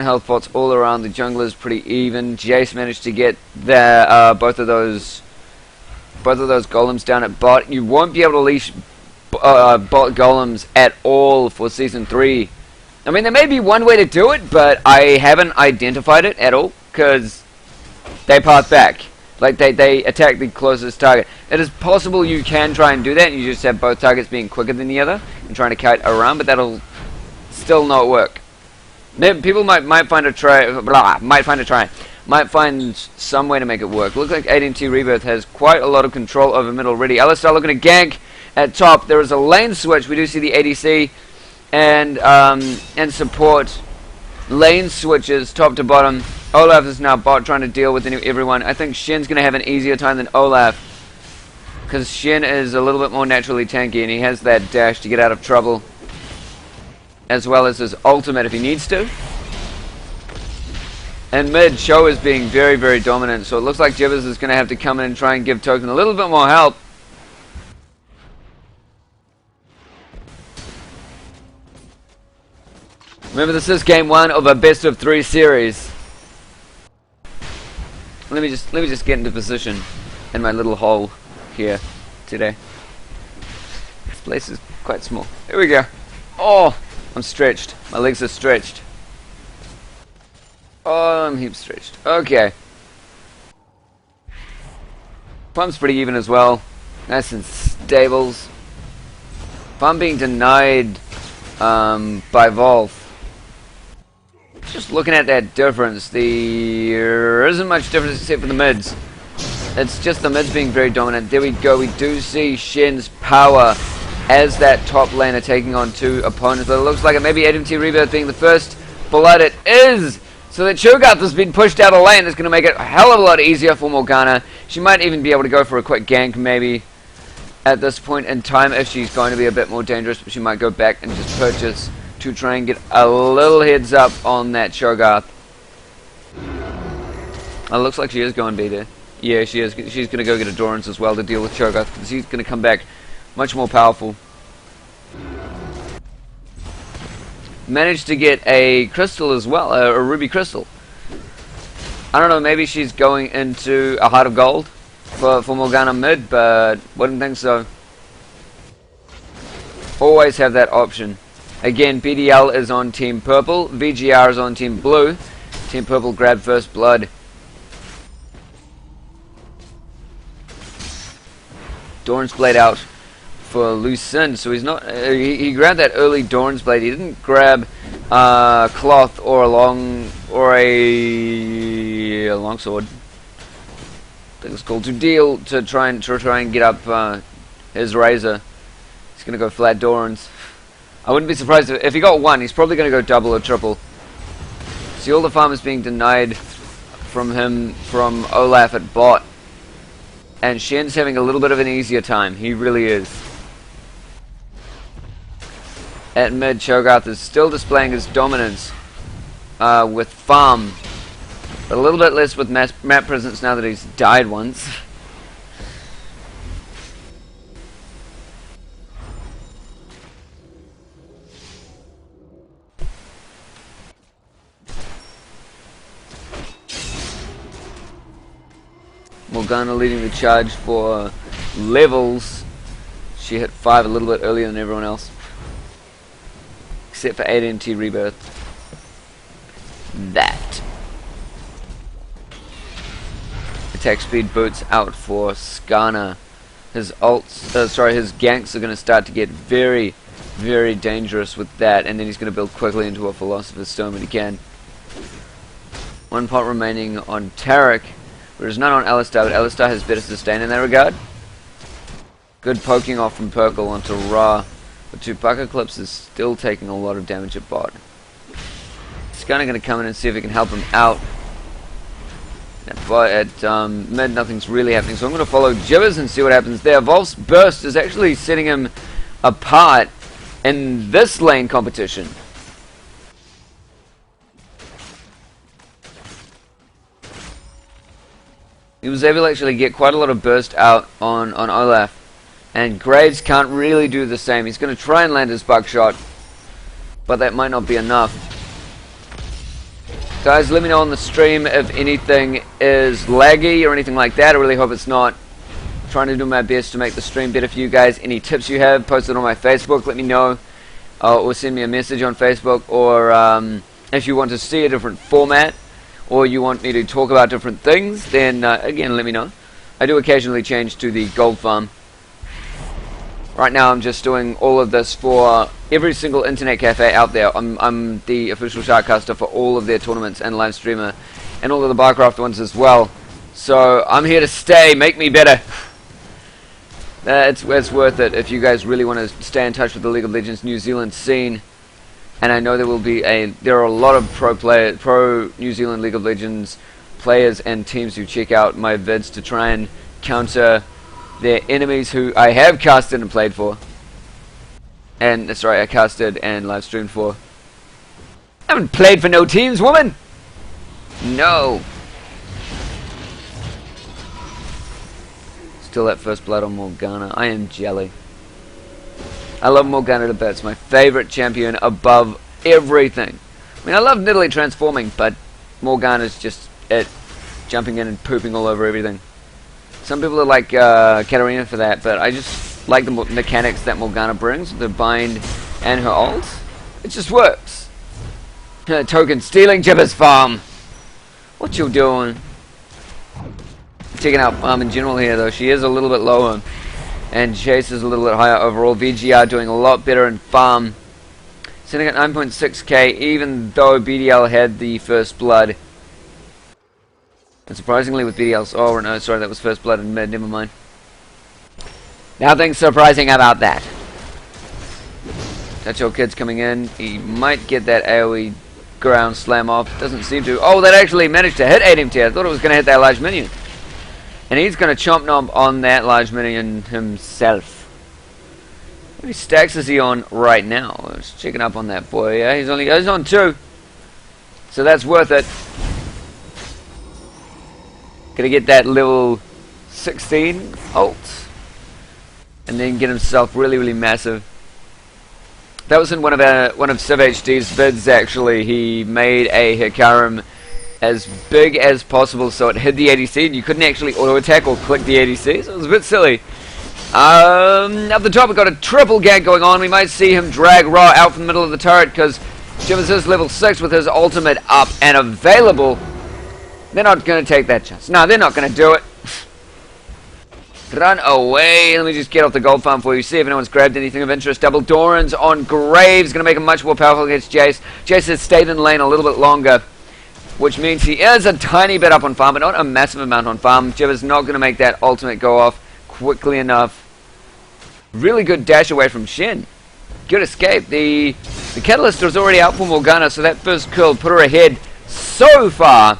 health pots all around. The junglers pretty even. Jace managed to get the both of those golems down at bot. You won't be able to leash bot golems at all for season 3. I mean, there may be one way to do it, but I haven't identified it at all because they path back. Like they attack the closest target. It is possible you can try and do that, and you just have both targets being quicker than the other and trying to kite around, but that'll still not work. People might find a try, might find some way to make it work. Looks like AT&T Rebirth has quite a lot of control over mid already. Alistar looking to gank at top. There is a lane switch. We do see the ADC and support lane switches top to bottom. Olaf is now bot trying to deal with everyone. I think Shen's going to have an easier time than Olaf because Shen is a little bit more naturally tanky and he has that dash to get out of trouble, as well as his ultimate if he needs to. And mid, Show is being very, very dominant, so it looks like Jibbers is going to have to come in and try and give Token a little bit more help. Remember, this is game 1 of a best of 3 series. Let me just get into position in my little hole here today. This place is quite small. Here we go. Oh! I'm stretched. My legs are stretched. Oh, I'm heap stretched. Okay. Pump's pretty even as well. Nice and stables. Pump being denied by Volf. Just looking at that difference, there isn't much difference except for the mids. It's just the mids being very dominant. There we go. We do see Shen's power as that top laner taking on 2 opponents. But it looks like it may be AT&T Rebirth being the first blood. It is! So that Cho'Gath has been pushed out of lane. It's going to make it a hell of a lot easier for Morgana. She might even be able to go for a quick gank maybe at this point in time if she's going to be a bit more dangerous. But she might go back and just purchase to try and get a little heads up on that Cho'Gath. It looks like she is going B there. Yeah, she is. She's going to go get a Dorans as well to deal with Cho'Gath because he's going to come back much more powerful. Managed to get a crystal as well, a ruby crystal. I don't know, maybe she's going into a heart of gold for Morgana mid, but wouldn't think so. Always have that option. Again, BDL is on team purple, VGR is on team blue. Team purple grabbed first blood. Doran's Blade out for Lucin, so he's not. He grabbed that early Doran's Blade. He didn't grab cloth or a longsword. I think it's called to try and get up his razor. He's gonna go flat Doran's. I wouldn't be surprised if he got 1. He's probably gonna go double or triple. See all the farmers being denied from Olaf at bot. And Shen's having a little bit of an easier time. He really is. At mid, Cho'Gath is still displaying his dominance with farm. But a little bit less with map presence now that he's died once. Morgana leading the charge for levels. She hit 5 a little bit earlier than everyone else. Except for AT&T Rebirth. That. Attack speed boots out for Skarner. His his ganks are going to start to get very, very dangerous with that, and then he's going to build quickly into a Philosopher's Stone when he can. 1 pot remaining on Taric. There's none on Alistar, but Alistar has better sustain in that regard. Good poking off from Perkle onto Ra. But Chewbacca Clips is still taking a lot of damage at bot. He's kind of going to come in and see if he can help him out. At mid, nothing's really happening, so I'm going to follow Jibbers and see what happens there. Volf's Burst is actually setting him apart in this lane competition. He was able to actually get quite a lot of burst out on Olaf. And Graves can't really do the same. He's going to try and land his buckshot, but that might not be enough. Guys, let me know on the stream if anything is laggy or anything like that. I really hope it's not. I'm trying to do my best to make the stream better for you guys. Any tips you have, post it on my Facebook. Let me know. Or send me a message on Facebook. Or if you want to see a different format, or you want me to talk about different things, then again, let me know. I do occasionally change to the gold farm. Right now I'm just doing all of this for every single internet cafe out there. I'm the official sharkcaster for all of their tournaments and live streamer, and all of the Barcraft ones as well. So I'm here to stay. Make me better. It's worth it if you guys really want to stay in touch with the League of Legends New Zealand scene. And I know there are a lot of pro New Zealand League of Legends players and teams who check out my vids to try and counter their enemies who I have casted and played for. And sorry, I casted and live streamed for. I haven't played for no teams, woman. No. Still that first blood on Morgana. I am jelly. I love Morgana to bits. My favorite champion above everything. I mean, I love Nidalee transforming, but Morgana's just it. Jumping in and pooping all over everything. Some people are like Katarina for that, but I just like the mechanics that Morgana brings, the bind and her ult. It just works. Token stealing Jibber's farm. What you doing? Checking out farm in general here though. She is a little bit lower. And Chase is a little bit higher overall. VGR doing a lot better in farm. Sitting at 9.6k, even though BDL had the first blood. And surprisingly with BDL's... Oh no, sorry, that was first blood in mid, never mind. Nothing surprising about that. Touch your kids coming in. He might get that AoE ground slam off. Doesn't seem to. Oh, that actually managed to hit ADMT. I thought it was going to hit that large minion. And he's going to chomp nom on that large minion himself. How many stacks is he on right now? Let's checking up on that boy. Yeah, he's on 2. So that's worth it. Gonna get that level 16 ult. And then get himself really, really massive. That was in one of CivHD's vids actually. He made a Hikarim as big as possible so it hid the ADC and you couldn't actually auto attack or click the ADC, so it was a bit silly. Up the top we've got a triple gank going on. We might see him drag Ra out from the middle of the turret because Shivers is level 6 with his ultimate up and available. They're not going to take that chance. No, they're not going to do it. Run away. Let me just get off the gold farm for you. See if anyone's grabbed anything of interest. Double Dorans on Graves. Going to make him much more powerful against Jace. Jace has stayed in lane a little bit longer, which means he is a tiny bit up on farm, but not a massive amount on farm. Jibber's not going to make that ultimate go off quickly enough. Really good dash away from Shen. Good escape. The Catalyst was already out for Morgana, so that first kill put her ahead so far.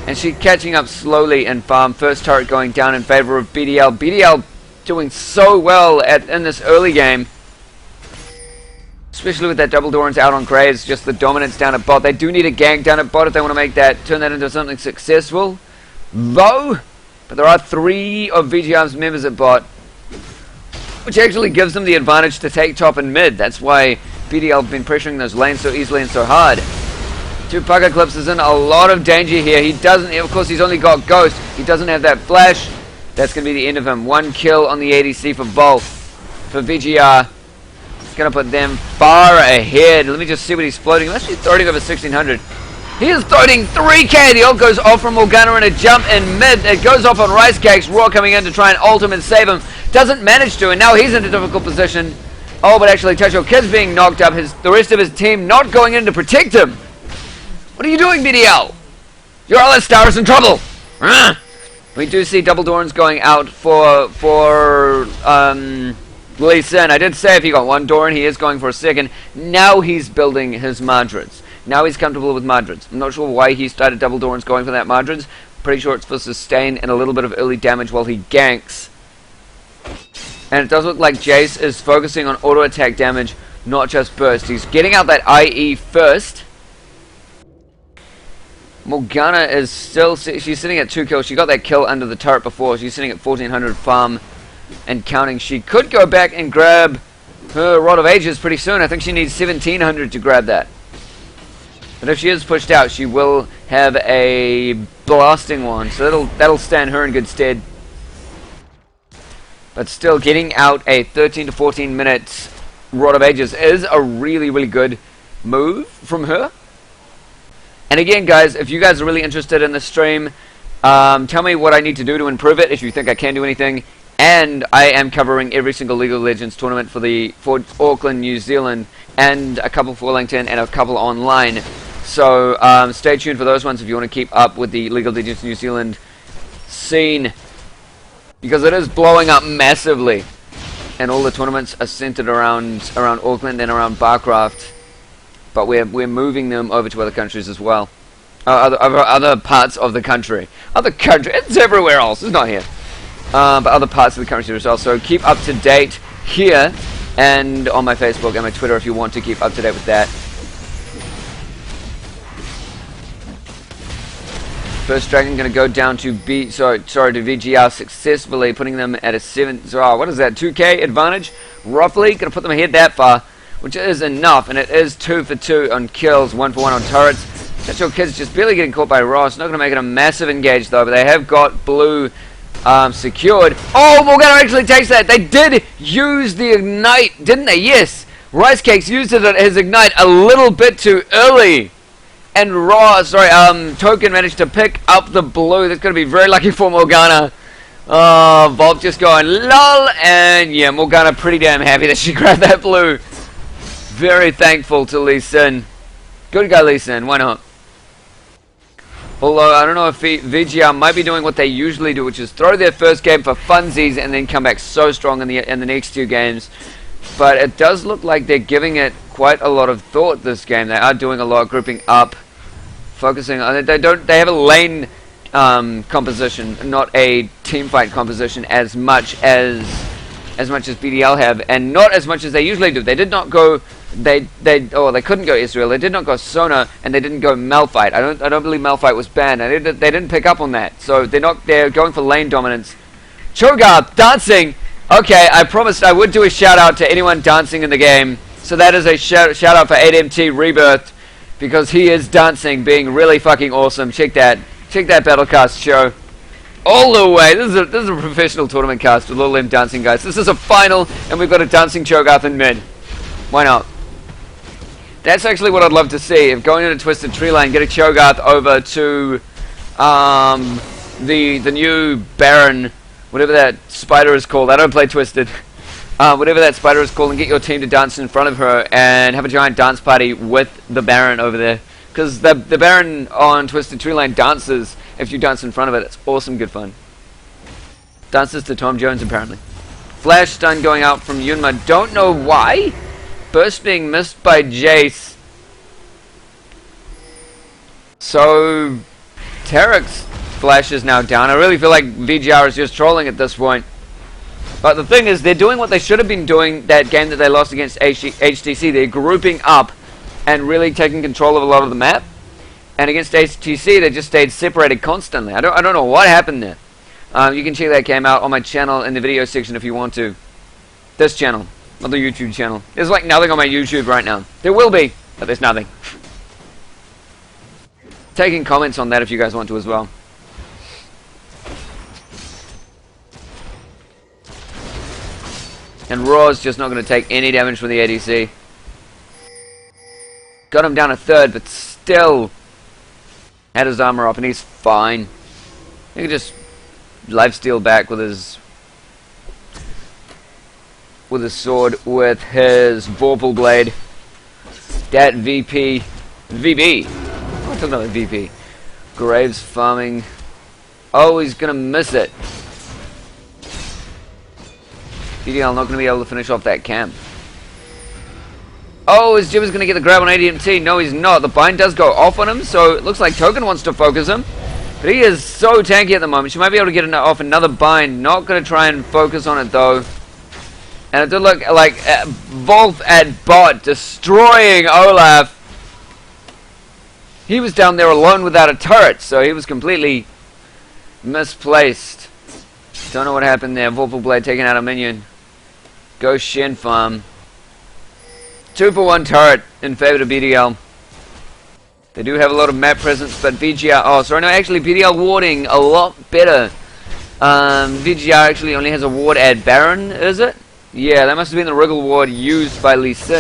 And she's catching up slowly in farm. First turret going down in favor of BDL. BDL doing so well in this early game. Especially with that double Dorans out on Graves. Just the dominance down at bot. They do need a gank down at bot if they want to make that, turn that into something successful. Though, but there are 3 of VGR's members at bot, which actually gives them the advantage to take top and mid. That's why BDL have been pressuring those lanes so easily and so hard. 2 Pucker Clips is in a lot of danger here. He doesn't, of course he's only got Ghost. He doesn't have that flash. That's going to be the end of him. 1 kill on the ADC for Volt. For VGR. It's going to put them far ahead. Let me just see what he's floating. He's actually floating over 1600. He is floating 3k. The ult goes off from Morgana in a jump in mid. It goes off on Rice Cakes. Raw coming in to try and ult him and save him. Doesn't manage to, and now he's in a difficult position. Oh, but actually Touch Your Kid's being knocked up. The rest of his team not going in to protect him. What are you doing, BDL? Your Alistar is in trouble. We do see double Dorans going out for Lee Sin. I did say if he got 1 Doran, he is going for a second. Now he's building his Madrids. Now he's comfortable with Madrids. I'm not sure why he started double Dorans going for that Madrids. Pretty sure it's for sustain and a little bit of early damage while he ganks. And it does look like Jace is focusing on auto attack damage, not just burst. He's getting out that IE first. Morgana is still... She's sitting at 2 kills. She got that kill under the turret before. She's sitting at 1400 farm and counting. She could go back and grab her Rod of Ages pretty soon. I think she needs 1700 to grab that. But if she is pushed out, she will have a blasting one, so that'll stand her in good stead. But still, getting out a 13 to 14 minutes Rod of Ages is a really, really good move from her. And again, guys, if you guys are really interested in this stream, tell me what I need to do to improve it, if you think I can do anything. And I am covering every single League of Legends tournament for Auckland, New Zealand, and a couple for Wellington and a couple online. So stay tuned for those ones if you want to keep up with the League of Legends New Zealand scene, because it is blowing up massively, and all the tournaments are centered around Auckland and around Barcraft. But we're moving them over to other countries as well, other parts of the country. It's everywhere else. It's not here. But other parts of the country as well. So keep up to date here and on my Facebook and my Twitter if you want to keep up to date with that. First Dragon going to go down to VGR successfully, putting them at a 2K advantage, roughly. Going to put them ahead that far, which is enough, and it is 2 for 2 on kills, 1 for 1 on turrets. Natural Kids just barely getting caught by Ross. Not going to make it a massive engage though, but they have got blue secured. Oh, Morgana actually takes that. They did use the ignite, didn't they? Yes. Rice Cakes used it as ignite a little bit too early. And Token managed to pick up the blue. That's going to be very lucky for Morgana. Oh, Volt just going lol. And yeah, Morgana pretty damn happy that she grabbed that blue. Very thankful to Lee Sin. Good guy, Lee Sin. Why not? Although, I don't know if VGR might be doing what they usually do, which is throw their first game for funsies and then come back so strong in the next 2 games. But it does look like they're giving it quite a lot of thought this game. They are doing a lot of grouping up, focusing on it. They have a lane composition, not a team fight composition as much as BDL have, and not as much as they usually do. They did not go. They couldn't go Israel. They did not go Sona, and they didn't go Malphite. I don't believe Malphite was banned. They didn't pick up on that. So they're going for lane dominance. Cho'Gath dancing. Okay, I promised I would do a shout out to anyone dancing in the game. So that is a shout out for 8MT Rebirth, because he is dancing, being really fucking awesome. Check that Battlecast show. All the way. This is a professional tournament cast with all them dancing guys. This is a final, and we've got a dancing Cho'Gath in mid. Why not? That's actually what I'd love to see. If going into Twisted Tree Line, get a Cho'Gath over to the new Baron, whatever that spider is called. I don't play Twisted. Whatever that spider is called, and get your team to dance in front of her and have a giant dance party with the Baron over there. Because the Baron on Twisted Tree Line dances if you dance in front of it. It's awesome, good fun. Dances to Tom Jones, apparently. Flash stun going out from Yunma. Don't know why. Burst being missed by Jace. So, Tarek's flash is now down. I really feel like VGR is just trolling at this point. But the thing is, they're doing what they should have been doing that game that they lost against HTC. They're grouping up and really taking control of a lot of the map. And against HTC, they just stayed separated constantly. I don't know what happened there. You can check that game out on my channel in the video section if you want to. This channel, not the YouTube channel. There's like nothing on my YouTube right now. There will be, but there's nothing. Taking comments on that if you guys want to as well. And Raw's just not going to take any damage from the ADC. Got him down a third, but still had his armor up, and he's fine. He can just lifesteal back with his sword, with his Vorpal blade. That VB. I'm talking about VP. Graves farming. Oh, he's gonna miss it. BDL not gonna be able to finish off that camp. Oh, is Jim's gonna get the grab on ADMT? No, he's not. The bind does go off on him, so it looks like Token wants to focus him. But he is so tanky at the moment. She might be able to get off another bind. Not gonna try and focus on it though. And it did look like Volf at bot destroying Olaf. He was down there alone without a turret, so he was completely misplaced. Don't know what happened there. Vorpal blade taking out a minion. Go Shen farm. 2 for 1 turret in favor of BDL. They do have a lot of map presence, but VGR... Oh, sorry, no, actually, BDL warding a lot better. VGR actually only has a ward at Baron, is it? Yeah, that must have been the Wriggle ward used by Lee Sin.